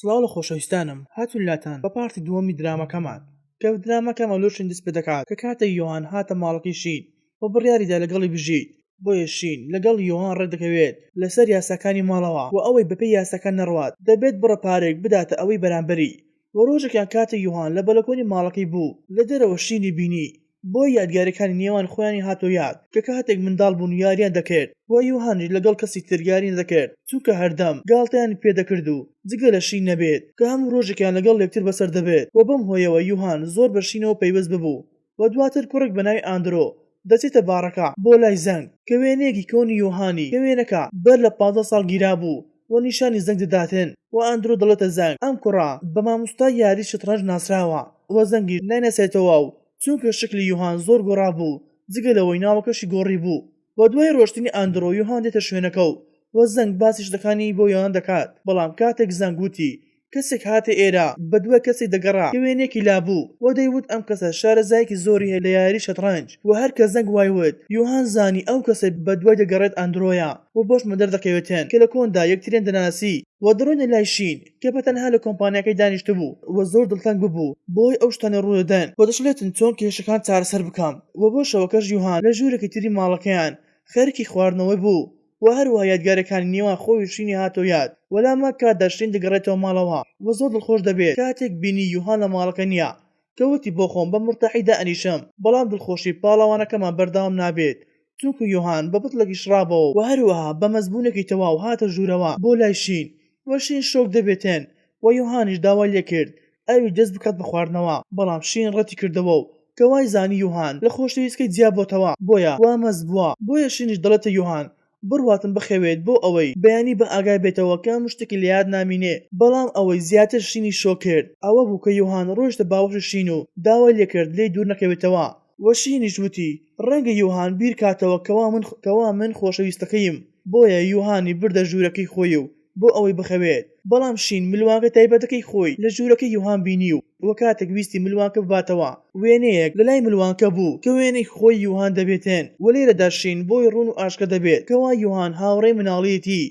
سڵاو لە خۆشەویستانم هاتون لاتان بە پارتی دووەمی درامەکەمان کە درامەکەم ئەلۆشن دەست پێ دەکات کە کاتە یۆهان هاتە ماڵەکەی شین بۆ بڕیاریدا لەگەڵی بژیت بۆیە شین لەگەڵ یۆهان ڕێدەکەوێت لەسەر یاساکانی ماڵەوە و ئەوەی بەپێی یاساکان نەڕوات دەبێت بڕە پارێک بداتە ئەوەی بەرامبەری وە ڕۆژێکیان کاتە یۆهان لە بەلەکۆنی ماڵەکەی بوو لە دەرەوە شینی بینی بۆ یادگاریەکانی نێوان خۆیانی هاتۆ یاد کە کاتێک منداڵ بوون یاریان دەکرد بۆ یۆهانیش لەگەڵ کەسی تر یاری نەدەکرد چونکە هەردەم گاڵتەیانی پێدەکرد و جگە لە شین نەبێت کە هەموو ڕۆژێکیان لەگەڵ یەکتر بەسەر دەبێت و بەم هۆیەوە یۆهان زۆر بە شینەوە پەیوەست ببوو و دواتر کوڕێک بەناوی ئاندرۆ دەچێتە باڕەکە بۆ لای زەنگ کە وێنەیەکی کۆنی یۆهانی کە وێنەکە بەر لە 15 ساڵ گیرا بوو و نیشانی زەنگ دەداتن و ئاندرۆ دەڵێتە زەنگ ئەم کوڕە بە مامۆستای یاری شەترەنج ناسراوە و زەنگی ناینەسێتەوە و چونکە شکلی یۆهان زۆر گۆڕا بوو جگە لەوەی ناوەکەشی گۆڕی بوو و دوای ڕۆشتنی ئاندرۆ یۆهان دێتە شوێنەکە و زەنگ باسی شتەکانی بۆ یۆهان دەکات بەڵام کاتێک زەنگ وتی کەسێک هاتە ئێرە بە دوای کەسێک دەگەڕا کە وێنێکی لابوو و دەیوت ئەم کەسە شارەزایەکی زۆری هەیە لە یاری شەترەنج و هەر کە زەنگ وایوت یۆهان زانی ئەو کەسێک بە دوای دەگەڕێت ئاندرۆیە و بۆشمە دەردەکەوێتن کە لە کۆندا یەکترێن دەناسی و دڕۆنە لای شین کە بەتەنها لە کۆمپانیاکەی دانیشتە بوو و زۆر دڵتەنگ ببوو بۆی ئەو شتانە ڕوودەدەن و دەشڵێتن چۆن کێشەکان چارەسەر بکەم و بۆ شەوەکەش یۆهان لە ژوورێکی تری ماڵەکەیان خەرکی خواردنەوەی بوو و هەروەها یادگارەکانی نێوان خۆی شینی هاتۆ یاد وەلامە کاتدا شین دەگەڕێتەوە ماڵەوە و زۆر دڵخۆش دەبێت کاتێک بینی یۆهان لە ماڵەکە نییە کەوتی بۆ خۆم بە مرتاحیدا ئەنیشم بەڵام دڵخۆشی پاڵەوانەکەمان بەردەوام نابێت چونکە یۆهان بە بتڵێکی شڕابەوە و هەروەها بە مەزبوونێکی تەواو هاتە ژوورەوە بۆ لای شین و شین شۆک دەبێتن و یۆهانیش داوای لێ کرد ئەوی دەست بکات بە خواردنەوە بەڵام شین ڕەتی کردەوە و کە وای زانی یۆهان لە خۆشەویستکەی جیابۆتەوە بۆیە وامەز بووە بۆیە شینیش دەڵێتە یۆهان بڕواتن بخەوێت بۆ ئەوەی بەیانی بە ئاگای بێتەوە کە مشتێکی لە یاد نامینێ بەڵام ئەوەی زیاتر شینی شۆ کرد ئەوە بوو کە یۆهان ڕۆیشتە باوەشی شین و داوای لێ کرد لێی دوور نەکەوێتەوە وە شینیش وتی ڕەنگە یۆهان بیر کاتەوە کەوا من خۆشەویستەکەیم بۆیە یۆهانی بردە ژوورەکەی خۆی و بۆ ئەوەی بخەوێت بەڵام شین ملوانکە تایبەتەکەی خۆی لە ژوورەکەی یۆهان بینی و وە کاتێک ویستی ملوانکە بباتەوە وێنەیەک لە لای ملوانکە بوو کە وێنەی خۆی یۆهان دەبێتێن و لێرەدا شین بۆی ڕوون و ئاشکە دەبێت کەوا یۆهان هاوڕێی مناڵیەتی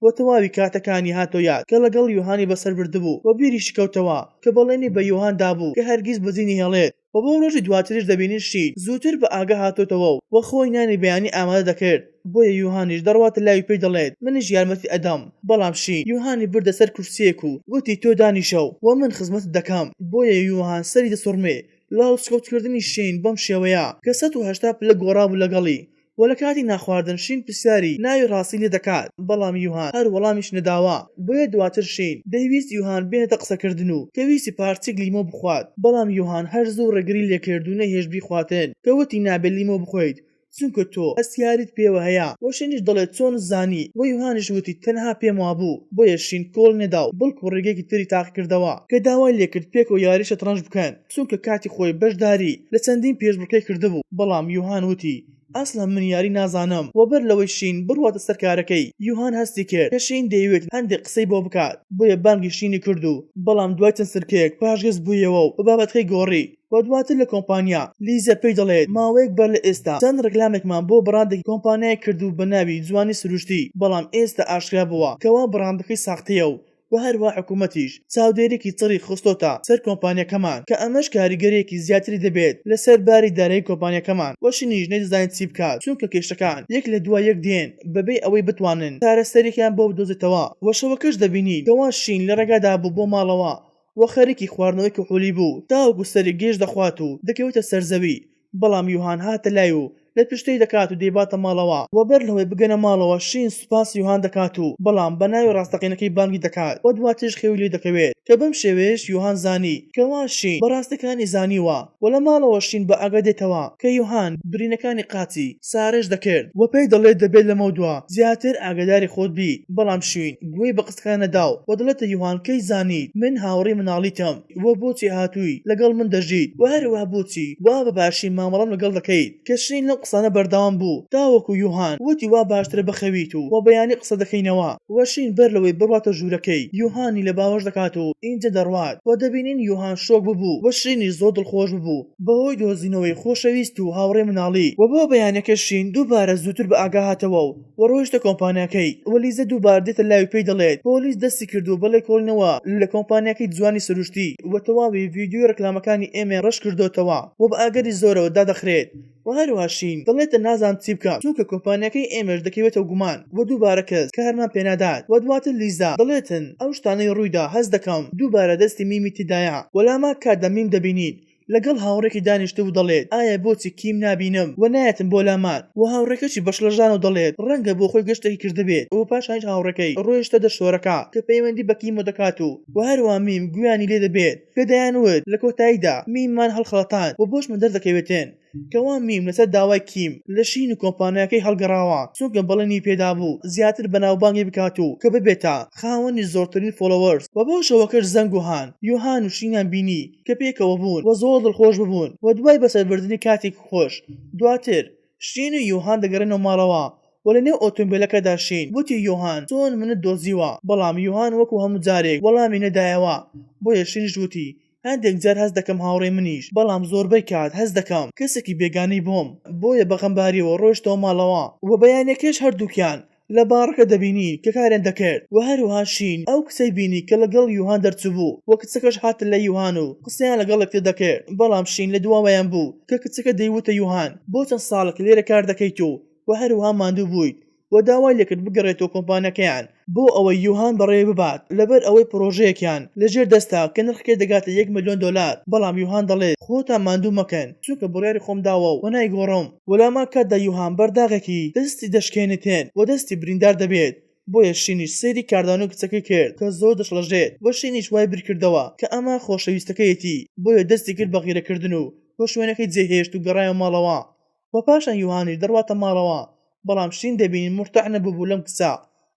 و تەواوی کاتەکانی هاتۆ یاد کە لەگەڵ یۆهانی بەسەر بردبوو و بیریش کەوتەوە کە بەڵێنی بە یۆهان دابوو کە هەرگیز بەجێنی هێڵێت و بۆ ڕۆژی دواتریش دەبینین شین زووتر بە ئاگە هاتۆتەوە و خۆی نانی بەیانی ئامادە دەکرد بۆیە یۆهانیش دەڕواتە لای پێی دەڵێت منیش یارمەتی ئەدەم بەڵام شین یۆهانی بردە سەر کورسیەک و وتی تۆ دانیشە و من خزمەت دەکەم بۆیە یۆهان سەری دەسوڕمێ لاوسکەوتکردنی شین بەم شێوەیە کە 180 پلە گۆڕابوو لەگەڵی و لە کاتی ناخواردن شین پرسیاری ناوی ڕاستی لێ دەکات بەڵام یۆهان هەر وەڵامیش نەداوە بۆیە دواتر شین دەیویست یۆهان بێنێتە قسەکردن و کە ویستی پارچێک لیمۆ بخوات بەڵام یۆهان هەر زوو ڕێگری لێکرد و نەهێشت بیخواتن کە وتی نابێت لیمۆ بخۆیت چونکە تۆ ئەستیاریت پێوە هەیە و شینیش دەڵێت چۆن زانی و یۆهانیش وتی تەنها پێم وابوو بۆیە شین کۆڵ نێدا و بەڵکو ڕێگەیەکی تری تاق کردەوە کە داوای لێکرد پێکەوە یاری شەترەنج بکەن چونکە کاتی خۆی بەشداری لە چەندین پێشبڕکەی کردبوو بەڵام یۆهان وتی ئەسڵا من یاری نازانم و بەر لەوەی شین بڕواتە سەر کارەکەی یۆهان هەستی کرد کە شین دەیەوێت هەندێک قسەی بۆ بکات بۆیە بانگی شینی کرد و بەڵام دوای چەند سرکەیەک پاشگەز بوویەوە و بە بابەتەکەی گۆڕی و دواتر لە کۆمپانیا لیزە پێی دەڵێت ماوەیەک بەر لە ئێستا چەند ڕکلامێکمان بۆ بڕاندێکی کۆمپانیای کردو بە ناوی جوانی سروشتی بەڵام ئێستا ئاشکرا بووە کەوا بڕاندەکەی ساختەیە و هەروە حکوومەتیش چاودێرێکی چڕی خستۆتە سەر کۆمپانیەکەمان کە ئەمەش کاریگەرێکی زیاتری دەبێت لەسەر باری دارایی کۆمپانیەکەمان وەشنیش نەیدەزانێت چی بکات چونکە کێشەکان یەک لە دوای یەک دێن بەبێ ئەوەی بتوانن چارەسەریان بۆ بدۆزێتەوە وەشەوەکەش دەبینین کەوا شین لە ڕێگادا بوو بۆ ماڵەوە وە خەریکی خواردنەوەی کحولی بوو تاوەکو سەری گێژ دەخوات و دەکەوێتە سەرزەوی بەڵام یۆهان هاتە لای و لە پشتەی دەکات و دەیباتە ماڵەوە و بەر لەوەی بگەنە ماڵەوە شین سوپاس یۆهان دەکات و بەڵام بە ناوی ڕاستەقینەکەی بانگی دەکات و دواترش خێوی لێ دەکەوێت کە بەم شێوەیەش یۆهان زانی کەوا شین بەڕاستەکانی زانیوە و لە ماڵەوە شین بە ئاگا دێتەوە کە یۆهان برینەکانی قاچی سارێش دەکرد و پێی دەڵێت دەبێت لەمە دووە زیاتر ئاگاداری خۆت بی بەڵام شین گوێی بە قسەکان نەداو و دەڵێتە یۆهان کەی زانیت من هاوڕێی مناڵیتم وە بۆچی هاتووی لەگەڵ من دەژیت و هەروەها بۆچی وا بەباشی مامەڵەم لەگەڵ دەکەیت کە شین لەم قسانە بەردەوام بوو تاوەکو یوهان وتی وا باشترە بخەویت و بەیانی قسە دەکەینەوە وەشین بەر لەوەی بڕواتە ژوورەکەی یوهانی لە باوەش دەکات و ئینجا دەڕوات و دەبینین یوهان شۆک ببوو وەشینی زۆر دڵخۆش ببوو بەهۆی دۆزینەوەی خۆشەویست و هاوڕێ مناڵی و بۆ بەیانەکە شین دووبارە زووتر بە ئاگا هاتەوە و ڕۆیشتە کۆمپانیاکەی وەلیزە دووبار دێتە لاوی پێی دەڵێت پۆلیس دەستی کردو بەڵێ کۆڵنەوە لە کۆمپانیاکەی جوانی سروشتی و تەواوی ڤیدیۆ ڕکلامەکانی ئێمە ڕەش کردوتەوە و بە ئاگەری زۆرەوە دادەخرێت و هەروە شین دەڵێتە نازان چی بکات چونکە کۆمپانیاکەی ئێمەش دەکەوێتە گومان و دووبارە کەس کارمان پێنادات و دواتر لیزا دەڵێتن ئەو شتانەی ڕوویدا هەست دەکەم دووبارە دەستی میمی تدایە وەلاما کاتدا میم دەبینین لەگەڵ هاوڕێکی دانیشتە و دەڵێت ئایا بۆچی کیم نابینم و نایەتم بۆ لامان و هاوڕێکەکی بەشلەژان و دەڵێت ڕەنگە بۆ خۆی گەشتێکی کردبێت و پاشان هاوڕەکەی ڕۆیشتە دەشۆرەکە کە پەیوەندی بە کیم دەکات و هەروە میم گویانی لێ دەبێت کە دەیانوت لە کۆتاییدا میممان هەڵخەڵەتان و بۆشمە دەردەکەوێتێن کەوا میم لەسەر داوای کیم لە شین و کۆمپانیاکەی هەڵگەڕاوە چونکە بەڵێنی پێدا بوو زیاتر بەناوبانگی بکات و کە ببێتە خاوەنی زۆرترین فۆلۆوەرز و بۆ شەوەکەش زەنگ و هان یوهان و شینیان بینی کە پێکەوە بوون و زۆر دڵخۆش ببوون و دوای بەسەربردنی کاتێک خۆش دواتر شین و یوهان دەگەڕێنەوە ماڵەوە و لە نێو ئۆتۆمبیلەکەدا شین وتی یوهان چۆن منت دۆزیوە بەڵام یوهان وەکو هەموو جارێک وەڵامی نەدایەوە بۆیە شینش وتی هەندێک جار هەست دەکەم هاوڕێ منیش بەڵام زۆربەی کات هەست دەکەم کەسێکی بێگانەی بۆم بۆیە بەغەمباریەوە ڕۆیشتەوە ماڵەوە و بەیانێکیش هەردووکیان لە باڕەکە دەبینی کە کارێن دەکرد و هەروها شین ئەو کچەی بینی کە لەگەڵ یوهان دەرچوو و کچەکەش هاتن لە یوهان و قسەیان لەگەڵ تێ دەکرد بەڵام شین لە دواوەیان بوو کە کچەکە دەیوتە یوهان بۆ چەند ساڵێک لێرە کار دەکەیت و هەروها ماندوو بوویت و داوای لێکرد بگەڕێتەوە کۆمپانیەکەیان بۆ ئەوەی یوهان بەڕێ ببات لەبەر ئەوەی پرۆژەیەکیان لەژێر دەستا کە نرخەکەی دەگاتە $1 ملیۆن بەڵام یوهان دەڵێت خۆتان ماندوو مەکەن چونکە بڕیاری خۆم داوە و نایگۆڕم وەلاما کاتدا یوهان بەرداغێکی دەستی دەشکێنێتێن و دەستی بریندار دەبێت بۆیە شینیش سەیری کاردانەوە کچەکەی کرد کە زۆر دەشڵەژێت وە شینیش وای برکردەوە کە ئەمە خۆشەویستەکەیەتی بۆیە دەستی کرد بە غیرەکردن و بۆ شوێنەکەی جێهێشت و گەڕایەوە ماڵەوە و پاشان یوهانیش دەڕواتە ماڵەوە بەڵام شین دەبینین مرتەع نەبوو لەم کچە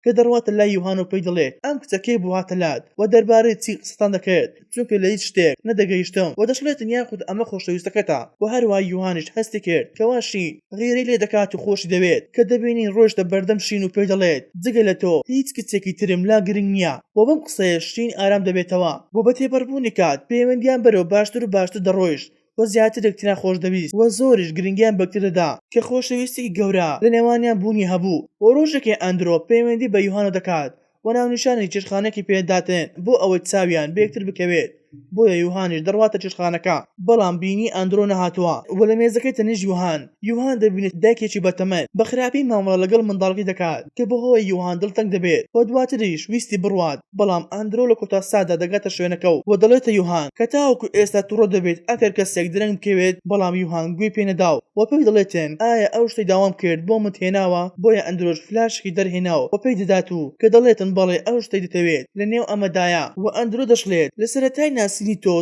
کە دەڕواتە لای یوهان و پێی دەڵێت ئەم کچەکەی بوو هاتە لات و دەربارەی چی قسەتان دەکرد چونکە لە هیچ شتێک نەدەگەیشتم و دەشڵێتن یاخود ئەمە خۆشەویستەکەتە و هەروە یوهانیش هەستی کرد کەوا شین غیرەی لێ دەکات و خۆشی دەوێت کە دەبینین ڕۆیشتە بەردەم شین و پێی دەڵێت جگە لە تۆ هیچ کچێکی ترم لا گرنگ نییە و بەم قسەیە شین ئارام دەبێتەوە بۆ بە تێپەڕبوونی کات پەیوەندیان بەرەو باشتر و باشتر دەڕۆیشت و زیاتر یەکتریان خۆش دەویست و زۆریش گرنگیان بەکتردا کە خۆشەویستی گەورە لە نێوانیان بوونی هەبوو و ڕۆژێکی ئەندرۆ پەیوەندی بە یوهانە دەکات و ناونیشانی چێشخانەی پێداتێن بۆ ئەوەی چاویان بێکتر بکەوێت بۆیە یوهانیش دەڕواتە چێشخانەکە بەڵام بینی ئەندرۆ نەهاتووە و لە مێزەکەی تەنیژ یوهان دەبینێت دایکێکی بەتەمەن بە خراپی مامەڵە لەگەڵ منداڵکی دەکات کە بەهۆی یوهان دڵتەنگ دەبێت و دواتریش ویستی بڕوات بەڵام ئەندرۆ لە کۆتا سادا دەگاتە شوێنەکە و دەڵێتە یوهان کە تاوەکو ئێستا تووڕە دەبێت ئەگەر کەسێک درەنگ بکەوێت بەڵام یوهان گوێی پێ نەداو و پێی دەڵێتێن ئایا ئەو شتەی داوام کرد بۆ من هێناوە بۆیە ئەندرۆش فلاشکی دەرهێناوە و پێی دەدات و کە دەڵێتن بەڵێ ئەو شتەی دەتەوێت لە نێو ئەمەدایە و ئەندرۆ دەشڵێت لە سەرەتای ناسینی تۆ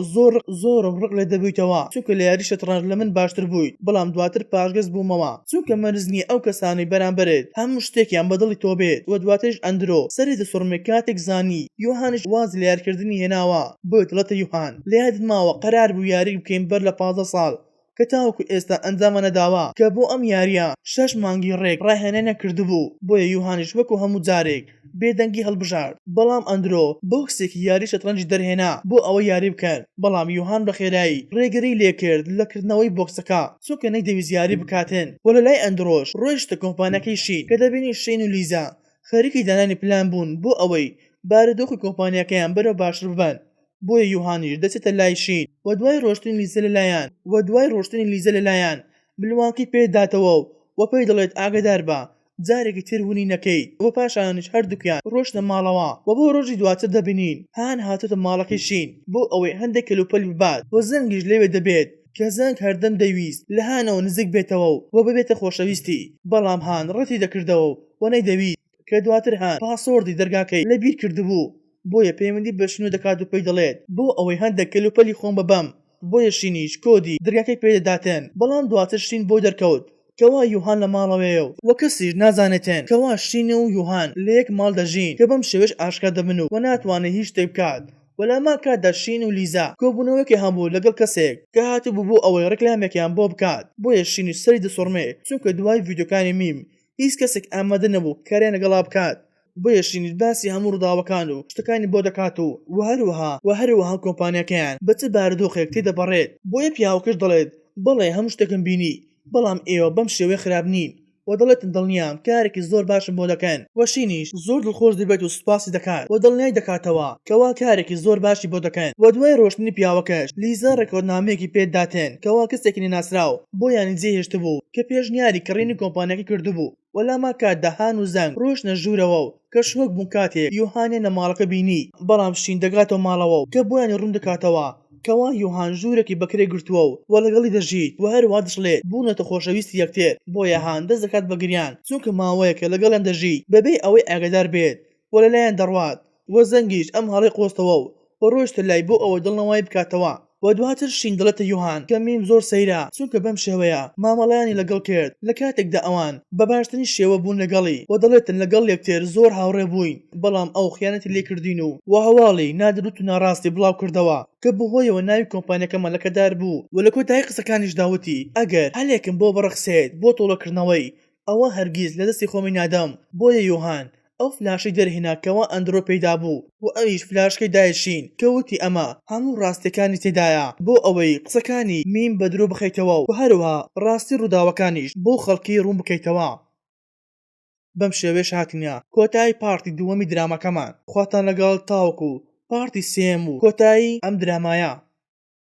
زۆرم ڕق لێ دەبوویتەوە چونکە لە یاری شەترەنج لە من باشتر بوویت بەڵام دواتر پاشگەز بوومەوە چونکە مەرزنی ئەو کەسانی بەرامبرت هەموو شتێکیان بەدڵی تۆ بێت و دواترش ئەندرۆ سەری دەسوڕمێ کاتێک زانی یوهانش واز لە یارکردنی هێناوە بۆی دڵێتە یوهان لە یادت ماوە قەرار بوو یاری بکەین بەر لە 15 ساڵ کە تاوەکو ئێستا ئەنجامە نەداوە کە بۆ ئەم یاریە 6 مانگی ڕێک ڕاهێنانە کردبوو بۆیە یوهانیش وەکو هەموو جارێک بێدەنگی هەڵبژارد بەڵام ئەندرۆ بۆکسێکی یاری شەترەنجی دەرهێنا بۆ ئەوە یاری بکەن بەڵام یوهان بە خێرایی ڕێگەری لێکرد لەکردنەوەی بۆکسەکە چونکە نەیدەویست یاری بکاتن و لە لای ئەندرۆش ڕۆیشتە کۆمپانیەکەی شین کە دەبینی شین و لیزا خەریکی دانانی پلان بوون بۆ ئەوەی بارودۆخی کۆمپانیەکەیان بەرەو باشتر ببن بۆیە یوهانیش دەچێتە لای شین و دوای ڕۆشتنی لیزە لەلایەن بلوانکی پێداتەوە و پێی دەڵێت ئاگادار بە جارێکی ترونی نەکەیت و پاشانش هەردووکیان ڕۆشتە ماڵەوە و بۆ ڕۆژی دواتر دەبینین هان هاتوتە ماڵەکەی شین بۆ ئەوەی هەندێک کەلوپەلی ببات و زەنگیش لێوێ دەبێت کە زەنگ هەردەم دەویست لە هانەوە نزیک بێتەوە و ببێتە خۆشەویستی بەڵام هان ڕەتی دەکردەوە و نەیدەویست کە دواتر هان پاسۆردی دەرگاکەی لەبیر کردبوو بۆیە پەیوەندی بە شینۆ دەکات و پێی دەڵێت بۆ ئەوەی هەندێک کەلوپەلی خۆم بەبەم بۆیە شینیش کۆدی دەرگاکەی پێدەداتێن بەڵام دواتر شین بۆ دەرکەوت کەوا یوهان لە ماڵەوەیە و کەسیش نازانێتێن کەوا شینە و یوهان لە یەک ماڵ دەژین کە بەم شێوەش ئاشکا دەبن و ناتوانێت هیچ شتێک بکات وەلاما کاتدا شین و لیزا کۆبوونەوەیەکی هەبوو لەگەڵ کەسێک کە هاتبوو بۆ ئەوەی ڕێکلامێکیان بۆ بکات بۆیە شینی سەری دەسوڕمێ چونکە دوای ڤیدیۆکانی میم هیچ کەسێک ئامادە نەبوو کاریان لەگەڵا بکات بۆیە شینی باسی هەموو ڕووداوەکان و شتەکانی بۆ دەکات و هەروەها کۆمپانیەکەیان بە چ بارودۆخێک تێدەپەڕێت بۆیە پیاوەکەش دەڵێت بەڵێ هەموو شتێکم بینی بەڵام ئێوە بەم شێوەیە خراپ نین و دەڵێتن دڵنیام کارێکی زۆر باشم بۆ دەکەن وەشینیش زۆر دڵخۆش دەبێت و سوپاسی دەکات و دڵنیای دەکاتەوە کەوا کارێکی زۆر باشی بۆ دەکەن و دوای ڕۆشتنی پیاوەکەش لیزا ڕێکۆردنامەیەکی پێداتێن کەوا کەسێکی ناسراو بۆیانی جێهێشت بوو کە پێشنیاری کڕینی کۆمپانیەکەی کردبوو وەلاما کاتدا هان و زەنگ ڕۆژنە ژوورەوە و کە شۆک بوون کاتێک یۆهانێنە ماڵەکە بینی بەڵام شین دەگاتەوە ماڵەوە و کە بۆیانی ڕوون دەکاتەوە کەوا یۆهان ژوورێکی بەکرێ گرتووە و لەگەڵی دەژیت و هەروە دەشڵێت بوونەتە خۆشەویستی یەکتر بۆیە هان دەست دەکات بە گریان چونکە ماوەیەکە لەگەڵیان دەژی بەبێ ئەوەی ئاگادار بێت و لەلایەن دەڕوات وە زەنگیش ئەم هەڵی قۆستەوە و ڕۆیشتە لای بۆ ئەوەی دڵنەوەی بکاتەوە و دواتر شین دڵێتە یۆهان کە میم زۆر سەیرا چونکە بەم شێوەیە مامەڵایانی لەگەڵ کرد لە کاتێکدا ئەوان بە باشترین شێوە بوون لەگەڵی و دەڵێتن لەگەڵ یەکتر زۆر هاوڕێ بووین بەڵام ئەو خیانەتی لێکردین و هەواڵی نادروت و ناڕاستی بڵاو کردەوە کە بەهۆیەوە ناوی کۆمپانیەکە مەلەکەدار بوو و لە کۆتایی قسەکانیش داوتی ئەگەر هەلێکم بۆ بەڕەخسێت بۆ تۆڵەکردنەوەی ئەوە هەرگیز لە دەستی خۆمی نادەم بۆیە یۆهان ئەو فلاشەی دەرهێناکەوە ئەندرۆ پەیدا بوو و ئەویش فلاشکەی دایشین کەوتی ئەمە هەموو ڕاستیەکانی تێدایە بۆ ئەوەی قسەکانی میم بە درۆ بخەیتەوە و هەروەها ڕاستی ڕووداوەکانیش بۆ خەڵکی ڕوون بکەیتەوە بەم شێوەیەش هاتینە کۆتایی پارتی دووەمی درامەکەمان خواتان لەگەڵ تاوەکو پارتی سێم و کۆتایی ئەم درامایە